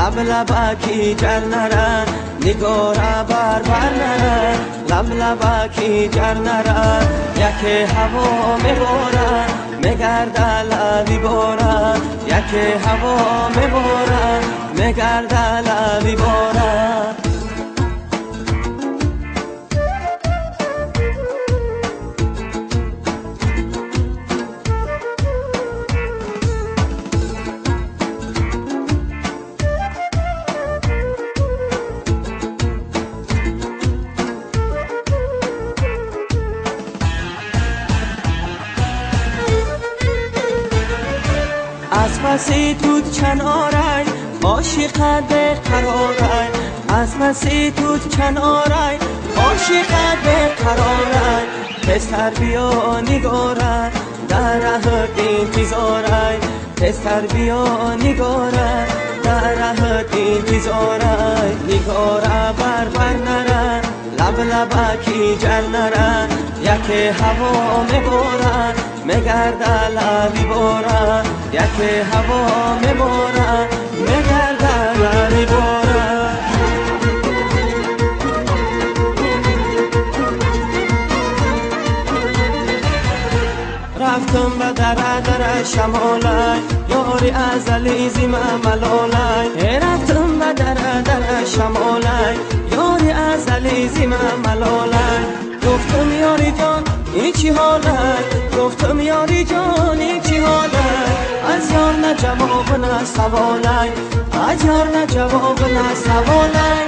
لب لبکی جر نره نگاره بر نره لب لبکی جر نره یکی هوا میباره میگرده لبی باره یکی هوا میباره میگرده لبی باره از پسی توت کنارای عاشقت به قرارای از پسی توت کنارای عاشقت به قرارای پسر بیا نگاره در ره انتظارای پسر بیا نگاره در ره انتظارای نگاره بر نره لب لبکی جر نره یکی هوا میباره میگرده لبی باره یکی هوا میباره میگرده لبی باره رفتم به در شمالای یاری ازلی زیم ملالای رفتم به در شمالای یاری ازلی زیم ملالای گفتم یاری جان این چی حالت گفتم یاری جان این چی حالت از یار نه جواب نه سوالای از یار نه جواب نه سوالای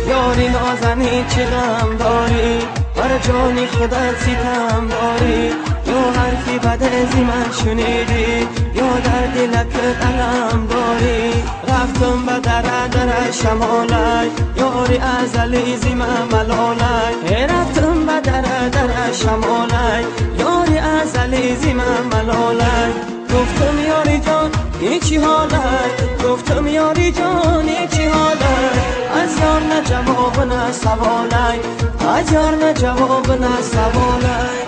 یاری نازنی چه غم داری بر جانی خودت ستم داری یا حرفی بد از من شنیدی یا در دلت علم داری رفتم به در شمالای یاری ازلی زیم ملالای رفتم به در شمالای یاری ازلی زیم ملالای گفتم یاری جان این چی حالت گفتم یاری جان این چی حالت از یار نه جواب نه سوالای از یار نه جواب نه سوالای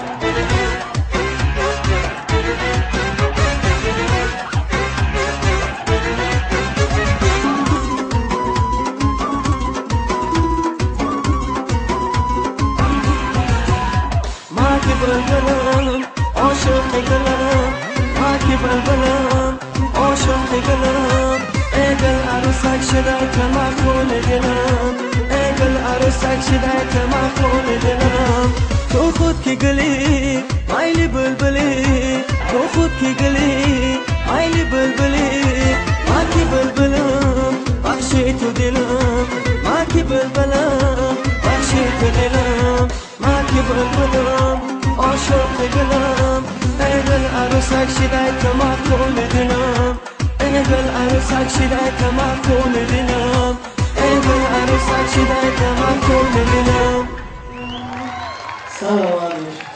ما که بلبلم عاشق گلم ما که بلبلم عاشق گلم ای گل عروسک شده که مخول دلم ای گل عروسک شده که مخول دلم تو خود که گلی مایلی بلبلی تو خود که گلی مایلی بلبلی ما که بلبلم بخشی تو دلم ما که بلبلم بخشی تو دلم ما که بلبلم عاشق گلم ای گل عروسک شده که مخول دلم ای گل عروسک شده که مخول دلم ای گل عروسک شده که مخول دلم. سلام علیکم.